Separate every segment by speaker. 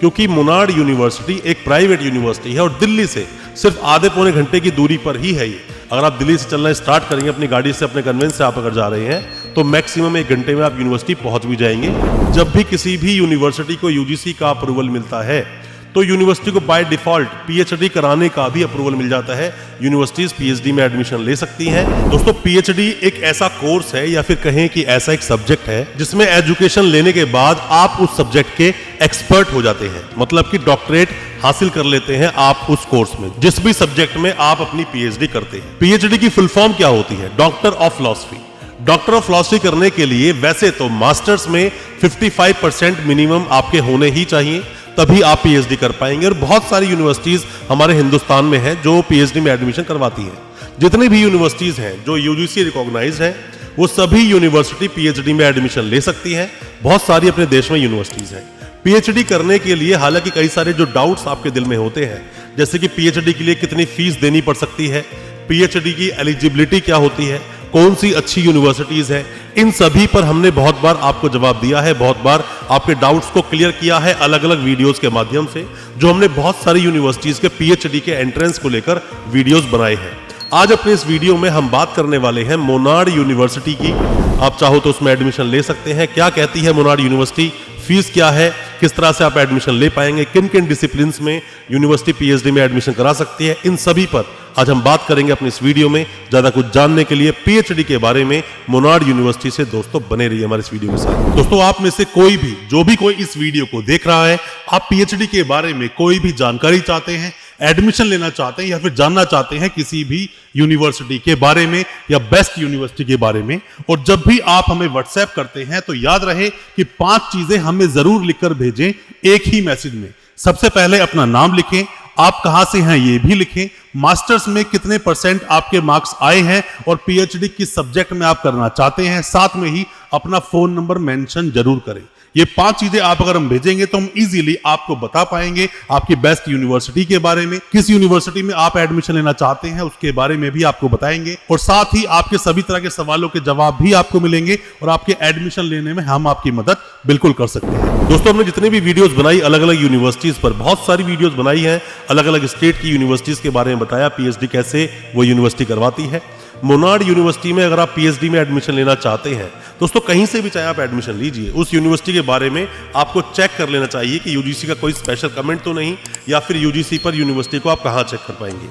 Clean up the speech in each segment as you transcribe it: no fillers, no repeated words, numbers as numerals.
Speaker 1: क्योंकि Monod university एक private university है और दिल्ली से सिर्फ आधे पौने घंटे की दूरी पर ही है ये। अगर आप दिल्ली से चलना स्टार्ट करेंगे अपनी गाड़ी से, अपने कन्वेंस से आप अगर जा रहे हैं तो मैक्सिमम 1 घंटे में आप यूनिवर्सिटी पहुंच भी जाएंगे। जब भी किसी भी यूनिवर्सिटी को यूजीसी का अप्रूवल मिलता है तो यूनिवर्सिटी को बाय डिफॉल्ट पीएचडी कराने का भी अप्रूवल मिल जाता है। यूनिवर्सिटीज पीएचडी में एडमिशन ले सकती हैं। दोस्तों, पीएचडी एक ऐसा कोर्स है या फिर कहें कि ऐसा एक सब्जेक्ट है जिसमें एजुकेशन लेने के बाद आप उस सब्जेक्ट के एक्सपर्ट हो जाते हैं, मतलब कि डॉक्टरेट हासिल कर लेते हैं आप उस कोर्स में, जिस भी सब्जेक्ट में आप अपनी पीएचडी करते हैं। पीएचडी की फुल फॉर्म क्या होती है? Doctor of philosophy. Doctor of philosophy करने के लिए वैसे तो मास्टर्स में 55% मिनिमम आपके होने ही चाहिए, तभी आप पीएचडी कर पाएंगे। और बहुत सारी यूनिवर्सिटीज हमारे हिंदुस्तान में हैं जो पीएचडी में एडमिशन करवाती हैं। जितनी भी यूनिवर्सिटीज हैं जो यूजीसी रिकॉग्नाइज्ड हैं, वो सभी यूनिवर्सिटी पीएचडी में एडमिशन ले सकती हैं। बहुत सारी अपने देश में यूनिवर्सिटीज हैं। पीएचडी करने के लिए हालांकि कई सारे जो डाउट्स आपके दिल में होते हैं, जैसे कि पीएचडी के लिए कितनी फीस देनी पड़ सकती है, पीएचडी की एलिजिबिलिटी क्या होती है, कौन सी अच्छी यूनिवर्सिटीज है, इन सभी पर हमने बहुत बार आपको जवाब दिया है, बहुत बार आपके डाउट्स को क्लियर किया है अलग अलग वीडियोस के माध्यम से, जो हमने बहुत सारी यूनिवर्सिटीज के पीएचडी के एंट्रेंस को लेकर वीडियोस बनाए हैं। आज अपने इस वीडियो में हम बात करने वाले हैं मोनाड यूनिवर्सिटी की। आप चाहो तो उसमें एडमिशन ले सकते हैं। क्या कहती है मोनाड यूनिवर्सिटी, फीस क्या है, किस तरह से आप एडमिशन ले पाएंगे, किन किन डिसिप्लिन्स में यूनिवर्सिटी पीएचडी में एडमिशन करा सकती है, इन सभी पर आज हम बात करेंगे अपनी इस वीडियो में। ज्यादा कुछ जानने के लिए पीएचडी के बारे में मोनाड यूनिवर्सिटी से दोस्तों बने रहिए हमारे इस वीडियो के साथ। दोस्तों, आप में से कोई भी जो भी कोई इस वीडियो को देख रहा है, आप पीएचडी के बारे में कोई भी जानकारी चाहते हैं, एडमिशन लेना चाहते हैं या फिर जानना चाहते हैं किसी भी यूनिवर्सिटी के बारे में या बेस्ट यूनिवर्सिटी के बारे में, और जब भी आप हमें व्हाट्सएप करते हैं तो याद रहे कि 5 चीजें हमें जरूर लिखकर भेजें एक ही मैसेज में। सबसे पहले अपना नाम लिखें, आप कहां से हैं ये भी लिखें, मास्टर्स में कितने % आपके मार्क्स आए हैं और पीएचडी किस सब्जेक्ट में आप करना चाहते हैं, साथ में ही अपना फोन नंबर मेंशन जरूर करें। ये 5 चीजें आप अगर हम भेजेंगे तो हम इजीली आपको बता पाएंगे आपकी बेस्ट यूनिवर्सिटी के बारे में, किस यूनिवर्सिटी में आप एडमिशन लेना चाहते हैं उसके बारे में भी आपको बताएंगे, और साथ ही आपके सभी तरह के सवालों के जवाब भी आपको मिलेंगे और आपके एडमिशन लेने में हम आपकी मदद बिल्कुल कर सकते हैं। दोस्तों, हमने जितने भी वीडियोस बनाई अलग अलग यूनिवर्सिटीज पर, बहुत सारी वीडियोस बनाई हैं, अलग अलग स्टेट की यूनिवर्सिटीज के बारे में बताया, पीएचडी कैसे वो यूनिवर्सिटी करवाती है। मोनाड यूनिवर्सिटी में अगर आप पीएचडी में एडमिशन लेना चाहते हैं दोस्तों, कहीं से भी चाहे आप एडमिशन लीजिए, उस यूनिवर्सिटी के बारे में आपको चेक कर लेना चाहिए कि यूजीसी का कोई स्पेशल कमेंट तो नहीं, या फिर यूजीसी पर यूनिवर्सिटी को आप कहां चेक कर पाएंगे।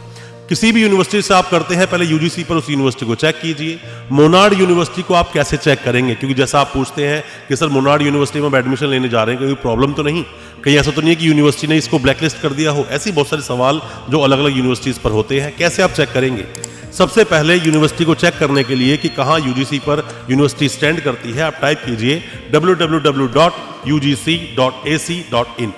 Speaker 1: किसी भी यूनिवर्सिटी से आप करते हैं, पहले यूजीसी पर उस यूनिवर्सिटी को चेक कीजिए। मोनाड यूनिवर्सिटी को आप कैसे चेक करेंगे, क्योंकि जैसा आप पूछते हैं कि सर मोनाड यूनिवर्सिटी में आप एडमिशन लेने जा रहे हैं, कोई प्रॉब्लम तो नहीं, कहीं ऐसा तो नहीं है कि यूनिवर्सिटी ने इसको ब्लैकलिस्ट कर दिया हो। ऐसे बहुत सारे सवाल जो अलग अलग यूनिवर्सिटीज पर होते हैं, कैसे आप चेक करेंगे? सबसे पहले यूनिवर्सिटी को चेक करने के लिए कि कहां यूजीसी पर यूनिवर्सिटी स्टैंड करती है, आप टाइप कीजिए www.ugc.ac.in।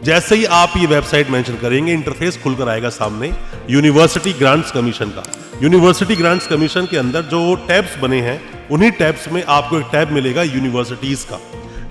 Speaker 1: जैसे ही आप ये वेबसाइट मेंशन करेंगे, इंटरफेस खुलकर आएगा सामने यूनिवर्सिटी ग्रांट्स कमीशन का। यूनिवर्सिटी ग्रांट्स कमीशन के अंदर जो टैब्स बने हैं, उन्हीं टैब्स में आपको एक टैब मिलेगा यूनिवर्सिटीज का।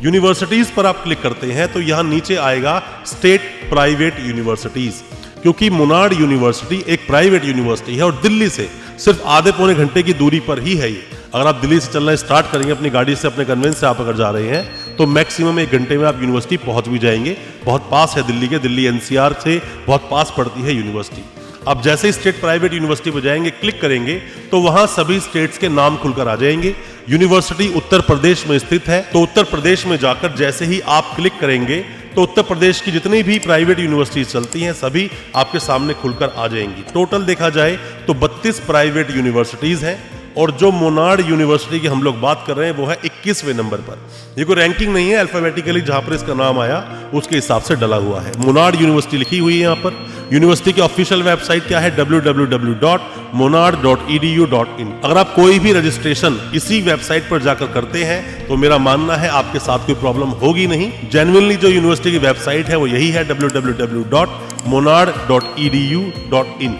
Speaker 1: यूनिवर्सिटीज पर आप क्लिक करते हैं तो यहां नीचे आएगा स्टेट प्राइवेट यूनिवर्सिटीज, क्योंकि मोनाड यूनिवर्सिटी एक प्राइवेट यूनिवर्सिटी है और दिल्ली से सिर्फ आधे पौने घंटे की दूरी पर ही है ये। अगर आप दिल्ली से चलना स्टार्ट करेंगे अपनी गाड़ी से, अपने कन्वेंस से आप अगर जा रहे हैं तो मैक्सिमम 1 घंटे में आप यूनिवर्सिटी पहुंच भी जाएंगे। बहुत पास है दिल्ली के, दिल्ली एनसीआर से बहुत पास पड़ती है यूनिवर्सिटी। अब जैसे ही स्टेट प्राइवेट यूनिवर्सिटी पर जाएंगे, क्लिक करेंगे तो वहां सभी स्टेट्स के नाम खुलकर आ जाएंगे। यूनिवर्सिटी उत्तर प्रदेश में स्थित है, तो उत्तर प्रदेश में जाकर जैसे ही आप क्लिक करेंगे तो उत्तर प्रदेश की जितनी भी प्राइवेट यूनिवर्सिटीज चलती हैं सभी आपके सामने खुलकर आ जाएंगी। टोटल देखा जाए तो 32 प्राइवेट यूनिवर्सिटीज हैं, और जो मोनाड यूनिवर्सिटी की हम लोग बात कर रहे हैं वो है 21वें नंबर पर। ये कोई रैंकिंग नहीं है, अल्फाबेटिकली जहां पर इसका नाम आया उसके हिसाब से डला हुआ है। मोनाड यूनिवर्सिटी लिखी हुई है यहाँ पर। यूनिवर्सिटी की ऑफिशियल वेबसाइट क्या है? www.monad.edu.in। अगर आप कोई भी रजिस्ट्रेशन इसी वेबसाइट पर जाकर करते हैं तो मेरा मानना है आपके साथ कोई प्रॉब्लम होगी नहीं। जेन्युइनली जो यूनिवर्सिटी की वेबसाइट है वो यही है, www.monad.edu.in।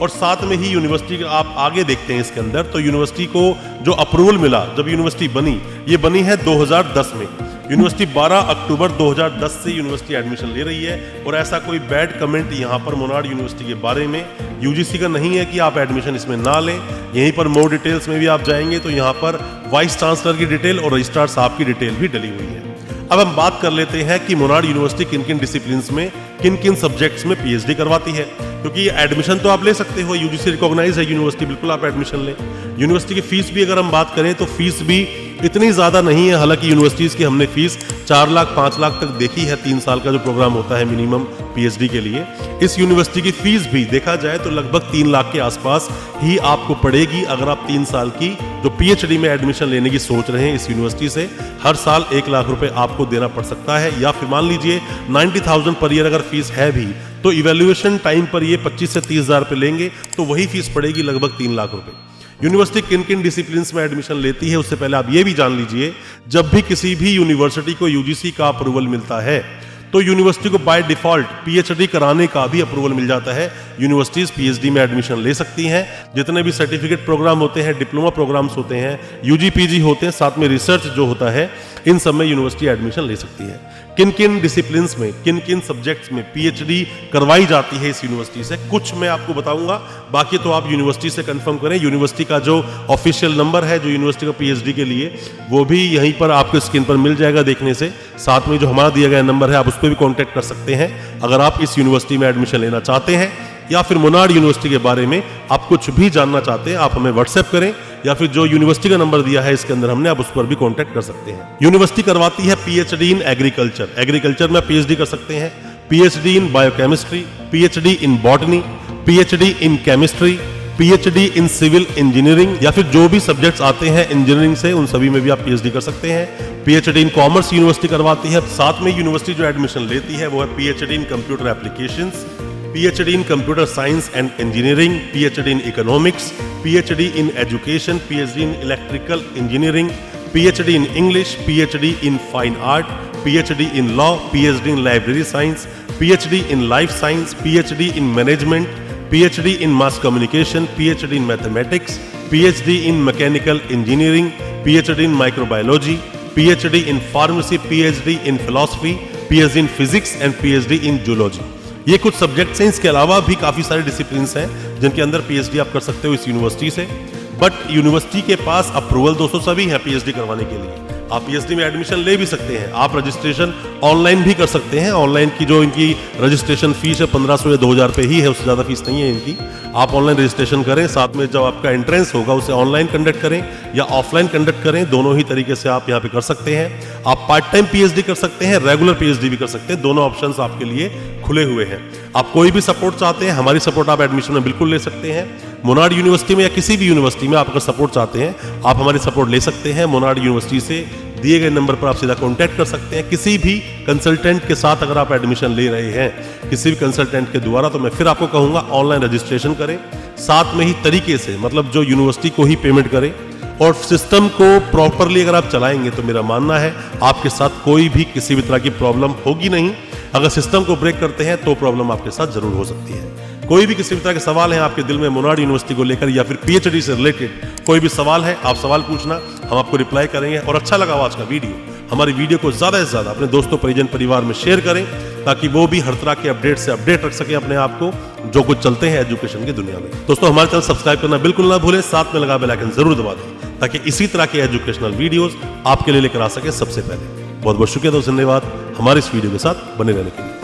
Speaker 1: और साथ में ही यूनिवर्सिटी के आप आगे देखते हैं इसके अंदर, तो यूनिवर्सिटी को जो अप्रूवल मिला जब यूनिवर्सिटी बनी, ये बनी है 2010 में। यूनिवर्सिटी 12 अक्टूबर 2010 से यूनिवर्सिटी एडमिशन ले रही है, और ऐसा कोई बैड कमेंट यहाँ पर मोनाड यूनिवर्सिटी के बारे में यूजीसी का नहीं है कि आप एडमिशन इसमें ना लें। यहीं पर मोर डिटेल्स में भी आप जाएंगे तो यहाँ पर वाइस चांसलर की डिटेल और रजिस्ट्रार साहब की डिटेल भी डली हुई है। अब हम बात कर लेते हैं कि मोनार्ड यूनिवर्सिटी किन किन डिसिप्लिन्स में, किन किन सब्जेक्ट्स में पीएचडी करवाती है। क्योंकि एडमिशन तो आप ले सकते हो, यूजीसी रिकॉग्नाइज है यूनिवर्सिटी, बिल्कुल आप एडमिशन लें। यूनिवर्सिटी की फीस भी अगर हम बात करें तो फीस भी इतनी ज़्यादा नहीं है। हालांकि यूनिवर्सिटीज़ की हमने फीस 4 लाख 5 लाख तक देखी है, 3 साल का जो प्रोग्राम होता है मिनिमम पीएचडी के लिए। इस यूनिवर्सिटी की फीस भी देखा जाए तो लगभग 3 लाख के आसपास ही आपको पड़ेगी अगर आप 3 साल की जो पीएचडी में एडमिशन लेने की सोच रहे हैं इस यूनिवर्सिटी से। हर साल 1 लाख रुपए आपको देना पड़ सकता है, या फिर मान लीजिए 90,000 पर ईयर अगर फीस है भी तो इवैल्यूएशन टाइम पर ये 25 से 30 हज़ार रुपये लेंगे तो वही फीस पड़ेगी लगभग 3 लाख रुपए। यूनिवर्सिटी किन किन डिसिप्लिन्स में एडमिशन लेती है उससे पहले आप ये भी जान लीजिए, जब भी किसी भी यूनिवर्सिटी को यूजीसी का अप्रूवल मिलता है तो यूनिवर्सिटी को बाय डिफॉल्ट पीएचडी कराने का भी अप्रूवल मिल जाता है। यूनिवर्सिटीज पीएचडी में एडमिशन ले सकती हैं। जितने भी सर्टिफिकेट प्रोग्राम होते हैं, डिप्लोमा प्रोग्राम्स होते हैं, यूजी पीजी होते हैं, साथ में रिसर्च जो होता है, इन सब में यूनिवर्सिटी एडमिशन ले सकती है। किन किन डिसिप्लिन्स में, किन किन सब्जेक्ट्स में पीएचडी करवाई जाती है इस यूनिवर्सिटी से, कुछ मैं आपको बताऊंगा, बाकी तो आप यूनिवर्सिटी से कंफर्म करें। यूनिवर्सिटी का जो ऑफिशियल नंबर है जो यूनिवर्सिटी का पीएचडी के लिए, वो भी यहीं पर आपको स्क्रीन पर मिल जाएगा देखने से। साथ में जो हमारा दिया गया नंबर है आप उस पर भी कॉन्टैक्ट कर सकते हैं अगर आप इस यूनिवर्सिटी में एडमिशन लेना चाहते हैं, या फिर मोनार्ड यूनिवर्सिटी के बारे में आप कुछ भी जानना चाहते हैं। आप हमें व्हाट्सएप करें, या फिर जो यूनिवर्सिटी का नंबर दिया है इसके अंदर हमने, आप उस पर भी कांटेक्ट कर सकते हैं। यूनिवर्सिटी करवाती है पीएचडी इन एग्रीकल्चर, एग्रीकल्चर में पीएचडी कर सकते हैं, PhD in biochemistry, PhD in botany, PhD in chemistry, PhD in civil engineering, या फिर जो भी सब्जेक्ट्स आते हैं इंजीनियरिंग से उन सभी में भी आप पीएचडी कर सकते हैं। पीएचडी इन कॉमर्स यूनिवर्सिटी करवाती है। साथ में यूनिवर्सिटी जो एडमिशन लेती है वो है PhD in computer applications, PhD in computer science and engineering, PhD in economics, PhD in education, PhD in electrical engineering, PhD in English, PhD in fine art, PhD in law, PhD in library science, PhD in life science, PhD in management, PhD in mass communication, PhD in mathematics, PhD in mechanical engineering, PhD in microbiology, PhD in pharmacy, PhD in philosophy, PhD in physics and PhD in zoology. ये कुछ subjects हैं। इसके अलावा भी काफ़ी सारे disciplines हैं जिनके अंदर पीएचडी आप कर सकते हो इस यूनिवर्सिटी से। बट यूनिवर्सिटी के पास अप्रूवल दोस्तों सभी है पीएचडी करवाने के लिए। आप पीएचडी में एडमिशन ले भी सकते हैं, आप रजिस्ट्रेशन ऑनलाइन भी कर सकते हैं। ऑनलाइन की जो इनकी रजिस्ट्रेशन फीस है 1500 या 2000 रुपये ही है, उससे ज़्यादा फीस नहीं है इनकी। आप ऑनलाइन रजिस्ट्रेशन करें, साथ में जब आपका एंट्रेंस होगा उसे ऑनलाइन कंडक्ट करें या ऑफलाइन कंडक्ट करें, दोनों ही तरीके से आप यहाँ पे कर सकते हैं। आप पार्ट टाइम पीएचडी कर सकते हैं, रेगुलर पीएचडी भी कर सकते हैं, दोनों ऑप्शंस आपके लिए खुले हुए हैं। आप कोई भी सपोर्ट चाहते हैं, हमारी सपोर्ट आप एडमिशन में बिल्कुल ले सकते हैं। मोनार्ड यूनिवर्सिटी में या किसी भी यूनिवर्सिटी में आप अगर सपोर्ट चाहते हैं, आप हमारी सपोर्ट ले सकते हैं। मोनार्ड यूनिवर्सिटी से दिए गए नंबर पर आप सीधा कांटेक्ट कर सकते हैं। किसी भी कंसल्टेंट के साथ अगर आप एडमिशन ले रहे हैं, किसी भी कंसल्टेंट के द्वारा, तो मैं फिर आपको कहूँगा ऑनलाइन रजिस्ट्रेशन करें, साथ में ही तरीके से, मतलब जो यूनिवर्सिटी को ही पेमेंट करें, और सिस्टम को प्रॉपरली अगर आप चलाएंगे तो मेरा मानना है आपके साथ कोई भी किसी भी तरह की प्रॉब्लम होगी नहीं। अगर सिस्टम को ब्रेक करते हैं तो प्रॉब्लम आपके साथ जरूर हो सकती है। कोई भी किसी भी तरह के सवाल है आपके दिल में मोनार्ड यूनिवर्सिटी को लेकर या फिर पीएचडी से रिलेटेड कोई भी सवाल है, आप सवाल पूछना, हम आपको रिप्लाई करेंगे। और अच्छा लगा आज का वीडियो, हमारी वीडियो को ज़्यादा से ज़्यादा अपने दोस्तों, परिजन, परिवार में शेयर करें ताकि वो भी हर तरह के अपडेट से अपडेट रख सके अपने आप को, जो कुछ चलते हैं एजुकेशन की दुनिया में। दोस्तों हमारे चैनल सब्सक्राइब करना बिल्कुल ना भूलें, साथ में लगा बेल आइकन जरूर दबा दें ताकि इसी तरह के एजुकेशनल वीडियोस आपके लिए लेकर आ सके सबसे पहले। बहुत बहुत शुक्रिया दोस्तों, धन्यवाद हमारे इस वीडियो के साथ बने रहने के लिए।